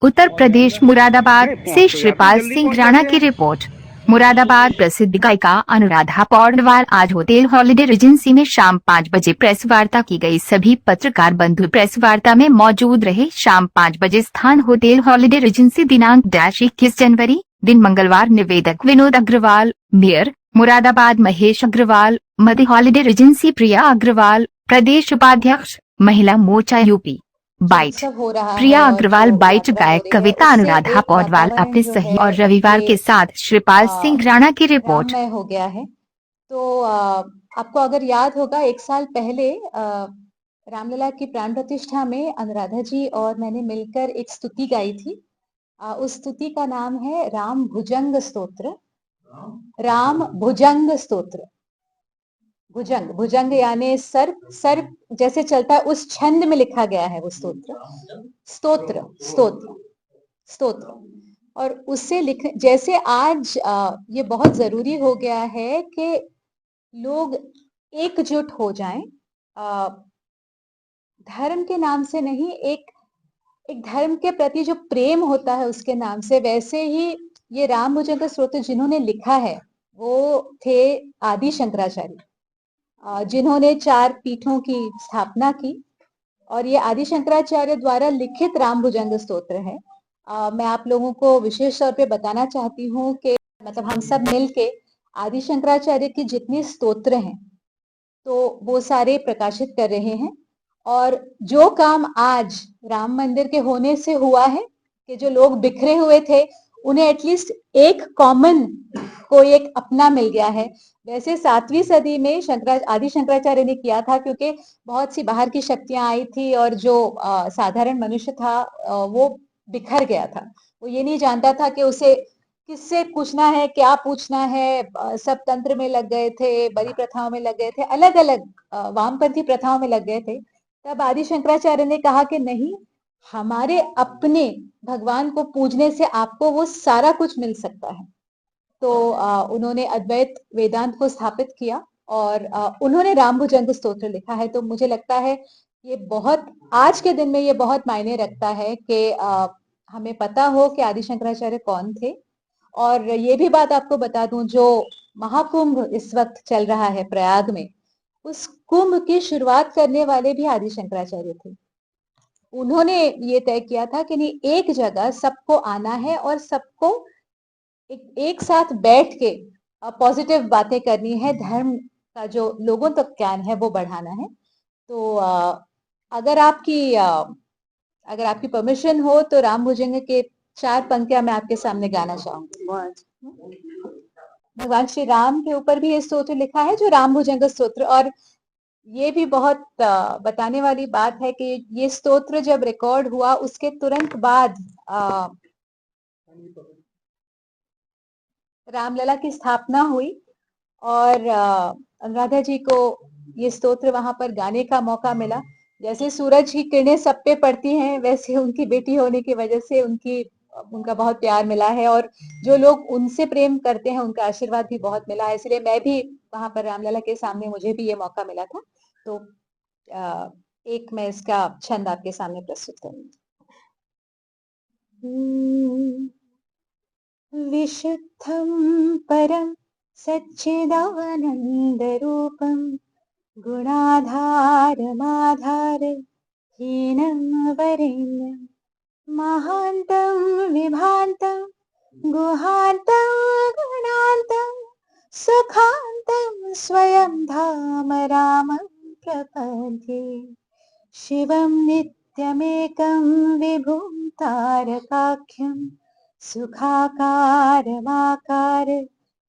उत्तर प्रदेश मुरादाबाद से श्रीपाल सिंह राणा की रिपोर्ट। मुरादाबाद प्रसिद्ध गायिका अनुराधा पौडवाल आज होटल हॉलिडे रिजेंसी में शाम 5 बजे प्रेस वार्ता की गई। सभी पत्रकार बंधु प्रेस वार्ता में मौजूद रहे। शाम 5 बजे स्थान होटल हॉलिडे रिजेंसी। दिनांक 21 जनवरी दिन मंगलवार। निवेदक विनोद अग्रवाल, मेयर मुरादाबाद महेश अग्रवाल, मध्य हॉलिडे रिजेंसी प्रिया अग्रवाल, प्रदेश उपाध्यक्ष महिला मोर्चा यूपी। बाइट हो रहा प्रिया है और अग्रवाल। जो बाइट यात्रा हो गायक रही है, कविता उससे अनुराधा एक पौडवाल वातावरण अपने जो सही है और रविवार ये के साथ श्रीपाल सिंह राणा की रिपोर्ट। राममय हो गया है। तो आपको अगर याद होगा 1 साल पहले रामलला की प्राण प्रतिष्ठा में अनुराधा जी और मैंने मिलकर एक स्तुति गाई थी। उस स्तुति का नाम है राम भुजंग स्तोत्र। राम भुजंग स्तोत्र। भुजंग भुजंग यानी सर्प, सर्प जैसे चलता है उस छंद में लिखा गया है वो स्तोत्र। स्तोत्र स्तोत्र स्तोत्र। और उससे लिख जैसे आज ये बहुत जरूरी हो गया है कि लोग एकजुट हो जाएं, धर्म के नाम से नहीं, एक एक धर्म के प्रति जो प्रेम होता है उसके नाम से। वैसे ही ये राम भुजंग स्तोत्र जिन्होंने लिखा है वो थे आदि शंकराचार्य, जिन्होंने 4 पीठों की स्थापना की। और ये आदि शंकराचार्य द्वारा लिखित राम भुजंग स्तोत्र है। मैं आप लोगों को विशेष तौर पे बताना चाहती हूँ कि मतलब हम सब मिलके आदि शंकराचार्य की जितनी स्तोत्र हैं तो वो सारे प्रकाशित कर रहे हैं। और जो काम आज राम मंदिर के होने से हुआ है कि जो लोग बिखरे हुए थे उन्हें एटलीस्ट एक कॉमन कोई एक अपना मिल गया है। वैसे 7वीं सदी में आदि शंकराचार्य ने किया था, क्योंकि बहुत सी बाहर की शक्तियां आई थी और जो साधारण मनुष्य था वो बिखर गया था। वो ये नहीं जानता था कि उसे किससे पूछना है, क्या पूछना है। सब तंत्र में लग गए थे, बलि प्रथाओं में लग गए थे, अलग अलग वामपंथी प्रथाओं में लग गए थे। तब आदि शंकराचार्य ने कहा कि नहीं, हमारे अपने भगवान को पूजने से आपको वो सारा कुछ मिल सकता है। तो उन्होंने अद्वैत वेदांत को स्थापित किया और उन्होंने राम भुजंग स्तोत्र लिखा है। तो मुझे लगता है ये बहुत आज के दिन में ये बहुत मायने रखता है कि हमें पता हो कि आदि शंकराचार्य कौन थे। और ये भी बात आपको बता दूं, जो महाकुंभ इस वक्त चल रहा है प्रयाग में, उस कुंभ की शुरुआत करने वाले भी आदि शंकराचार्य थे। उन्होंने ये तय किया था कि नहीं, एक जगह सबको आना है और सबको एक साथ बैठ के पॉजिटिव बातें करनी है, धर्म का जो लोगों तक ज्ञान है वो बढ़ाना है। तो अगर आपकी परमिशन हो तो राम भुजंग के 4 पंक्तियां मैं आपके सामने गाना चाहूंगी। भगवान श्री राम के ऊपर भी ये स्तोत्र लिखा है, जो राम भुजंग स्तोत्र। और ये भी बहुत बताने वाली बात है कि ये स्तोत्र जब रिकॉर्ड हुआ उसके तुरंत बाद रामलला की स्थापना हुई और अनुराधा जी को ये स्तोत्र वहां पर गाने का मौका मिला। जैसे सूरज की किरणें सब पे पड़ती हैं, वैसे उनकी बेटी होने की वजह से उनका बहुत प्यार मिला है। और जो लोग उनसे प्रेम करते हैं उनका आशीर्वाद भी बहुत मिला है। इसलिए मैं भी वहां पर रामलला के सामने, मुझे भी ये मौका मिला था। तो एक मैं इसका छंद आपके सामने प्रस्तुत करूंगी। विशुद्धं परं सच्चिदानन्दरूपं गुणाधारमाधारहीनं वरेण्यं महान्तं विभान्तं गुहान्तं गुणान्तं सुखान्तं स्वयं धाम रामं प्रपद्ये। शिवं नित्यमेकं विभुं तारकाख्यं सुखाकारमाकार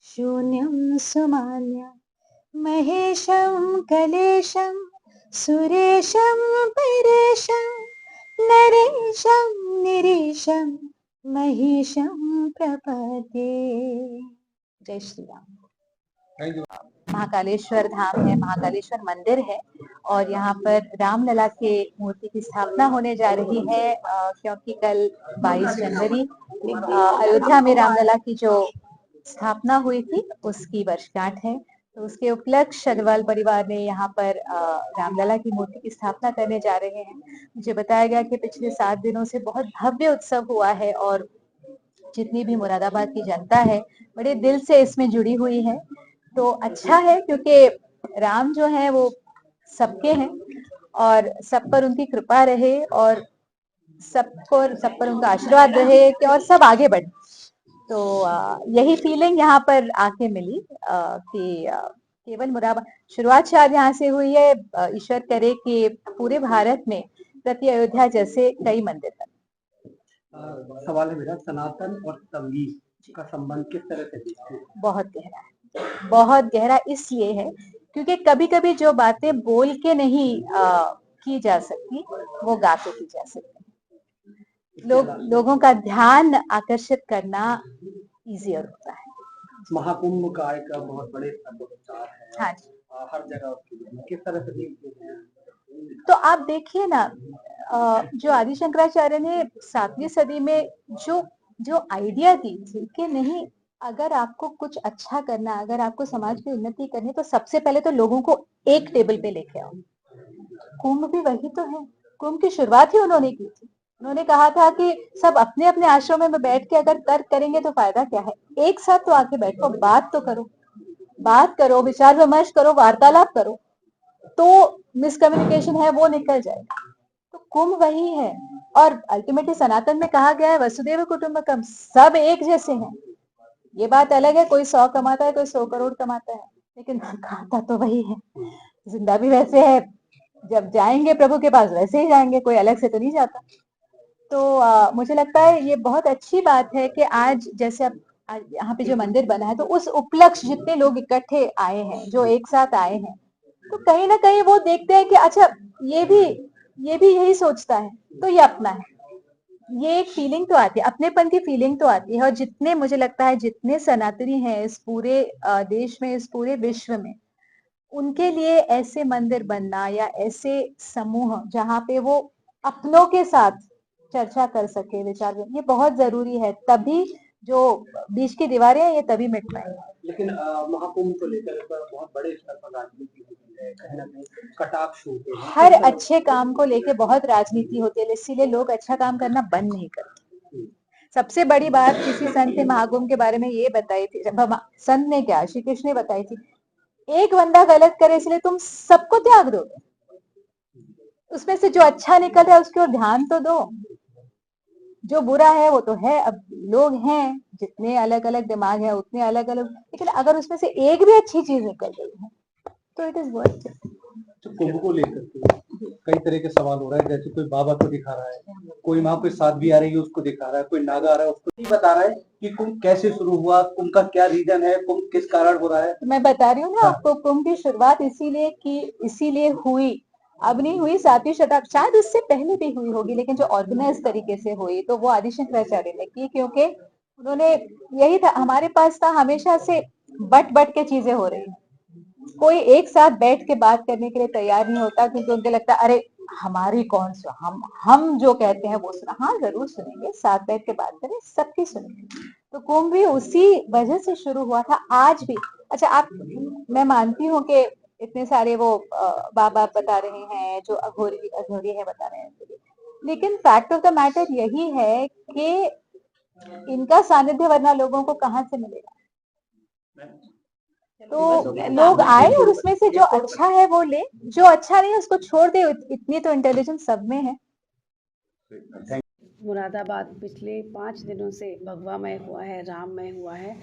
शून्यं सुमान्य महेशं कलेशं सुरेशं परेशं नरेशं निरीशं महेशं प्रपद्ये। जय श्री राम। महाकालेश्वर धाम है, महाकालेश्वर मंदिर है और यहाँ पर रामलला के मूर्ति की स्थापना होने जा रही है, क्योंकि कल 22 जनवरी अयोध्या में रामलला की जो स्थापना हुई थी उसकी वर्षगांठ है। तो उसके उपलक्ष्य अग्रवाल परिवार ने यहाँ पर रामलला की मूर्ति की स्थापना करने जा रहे हैं। मुझे बताया गया कि पिछले 7 दिनों से बहुत भव्य उत्सव हुआ है और जितनी भी मुरादाबाद की जनता है, बड़े दिल से इसमें जुड़ी हुई है। तो अच्छा है क्योंकि राम जो है वो सबके हैं और सब पर उनकी कृपा रहे और सब पर उनका आशीर्वाद रहे कि और सब आगे बढ़े। तो यही फीलिंग यहाँ पर आके मिली कि केवल मुरादाबाद शुरुआत शायद यहाँ से हुई है। ईश्वर करे कि पूरे भारत में प्रति अयोध्या जैसे कई मंदिर बने। सवाल है मेरा, सनातन और संगीत का संबंध किस तरह से देखते हैं? बहुत गहरा है, बहुत गहरा इसलिए है क्योंकि कभी-कभी जो बातें बोल के नहीं की जा सकती, वो गा के की जा सकती है। लोगों का ध्यान आकर्षित करना इजियर होता है। महाकुंभ का एक बहुत बड़े स्तर पर प्रचार है। हाँ जी। हर जगह उसकी किस तरह से देखते हैं? तो आप देखिए ना, जो आदि शंकराचार्य ने 7वीं सदी में जो जो आइडिया दी थी कि नहीं, अगर आपको कुछ अच्छा करना, अगर आपको समाज की उन्नति करनी, तो सबसे पहले तो लोगों को एक टेबल पे लेके आओ। कुंभ भी वही तो है। कुंभ की शुरुआत ही उन्होंने की थी। उन्होंने कहा था कि सब अपने अपने आश्रमों में बैठ के अगर तर्क करेंगे तो फायदा क्या है, एक साथ तो आके बैठो, बात तो करो, बात करो, विचार विमर्श करो, वार्तालाप करो, तो मिसकम्युनिकेशन है वो निकल जाएगा। तो कुंभ वही है। और अल्टीमेटली सनातन में कहा गया है वसुदेव कुटुंबकम, सब एक जैसे हैं। ये बात अलग है, कोई 100 कमाता है, कोई 100 करोड़ कमाता है, लेकिन खाता तो वही है। जिंदा भी वैसे है, जब जाएंगे प्रभु के पास वैसे ही जाएंगे, कोई अलग से तो नहीं जाता। तो मुझे लगता है ये बहुत अच्छी बात है कि आज जैसे अब यहाँ पे जो मंदिर बना है, तो उस उपलक्ष्य जितने लोग इकट्ठे आए हैं, जो एक साथ आए हैं, तो कहीं ना कहीं वो देखते हैं कि अच्छा ये भी यही सोचता है, तो ये अपना है। ये एक फीलिंग तो आती है, अपनेपन की फीलिंग तो आती है। और जितने मुझे लगता है जितने सनातनी हैं इस पूरे देश में, इस पूरे विश्व में, उनके लिए ऐसे मंदिर बनना या ऐसे समूह जहाँ पे वो अपनों के साथ चर्चा कर सके, विचार, ये बहुत जरूरी है। तभी जो बीच की दीवारें हैं ये तभी मिट पाएंगी। लेकिन महाकुंभ को लेकर बहुत बड़े स्तर पर राजनीति होती है, कहीं ना कहीं कटाक्ष होते हैं। हर अच्छे काम को लेके बहुत राजनीति होती है, इसीलिए लोग अच्छा काम करना बंद नहीं करते। सबसे बड़ी बात किसी संत ने महाकुंभ के बारे में ये बताई थी, संत ने क्या, श्री कृष्ण ने बताई थी, एक बंदा गलत करे इसलिए तुम सबको त्याग दोगे? उसमें से जो अच्छा निकल रहा है उसकी ओर ध्यान तो दो। जो बुरा है वो तो है। अब लोग हैं, जितने अलग अलग दिमाग है उतने अलग अलग, लेकिन अगर उसमें से एक भी अच्छी चीज निकल गई है तो इट इज वर्थ इट। तो कुंभ को लेकर के कई तरह के सवाल हो रहा है, जैसे कोई बाबा को दिखा रहा है, कोई वहां कोई साध्वी आ रही है उसको दिखा रहा है, कोई नागा आ रहा है उसको नहीं बता रहा है कि कुंभ कैसे शुरू हुआ, कुंभ का क्या रीजन है, कुंभ किस कारण हो रहा है। तो मैं बता रही हूँ ना आपको, कुंभ की शुरुआत इसीलिए हुई, अब नहीं हुई, 7वीं शताब्दी, शायद उससे पहले भी हुई होगी, लेकिन जो ऑर्गेनाइज तरीके से हुई तो वो आदि शंकराचार्य ने की, क्योंकि उन्होंने यही था, हमारे पास था हमेशा से बट के चीजें हो रही हैं, कोई एक साथ बैठ के बात करने के लिए तैयार नहीं होता, क्योंकि उनको लगता है अरे हमारी कौन सा, हम जो कहते हैं वो सुना। हाँ जरूर सुनेंगे, साथ बैठ के बात करें, सबकी सुनेंगे। तो कुंभ भी उसी वजह से शुरू हुआ था। आज भी अच्छा, आप, मैं मानती हूँ कि इतने सारे वो बाबा बता रहे हैं, जो अघोरी अघोरी है बता रहे हैं, लेकिन फैक्ट ऑफ द मैटर यही है कि इनका सानिध्य वरना लोगों को कहाँ से मिलेगा। तो लोग आए और उसमें से जो अच्छा है वो ले, जो अच्छा नहीं है उसको छोड़ दे। इतनी तो इंटेलिजेंस सब में है। मुरादाबाद पिछले 5 दिनों से भगवामय हुआ है, राममय हुआ है।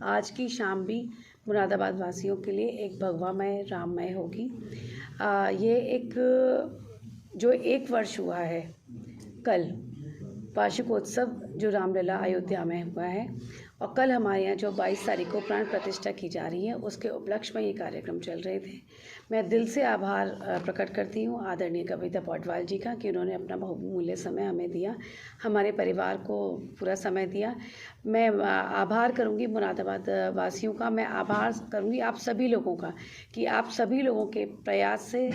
आज की शाम भी मुरादाबाद वासियों के लिए एक भगवामय, राममय होगी। ये एक जो 1 वर्ष हुआ है कल, वार्षिकोत्सव जो रामलला अयोध्या में हुआ है, और कल हमारे यहाँ जो 22 तारीख को प्राण प्रतिष्ठा की जा रही है, उसके उपलक्ष्य में ये कार्यक्रम चल रहे थे। मैं दिल से आभार प्रकट करती हूँ आदरणीय कविता पौडवाल जी का, कि उन्होंने अपना बहुमूल्य समय हमें दिया, हमारे परिवार को पूरा समय दिया। मैं आभार करूँगी मुरादाबाद वासियों का, मैं आभार करूँगी आप सभी लोगों का, कि आप सभी लोगों के प्रयास से,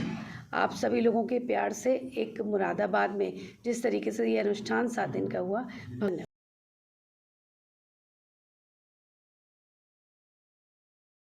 आप सभी लोगों के प्यार से एक मुरादाबाद में जिस तरीके से ये अनुष्ठान 7 दिन का हुआ, धन्यवाद।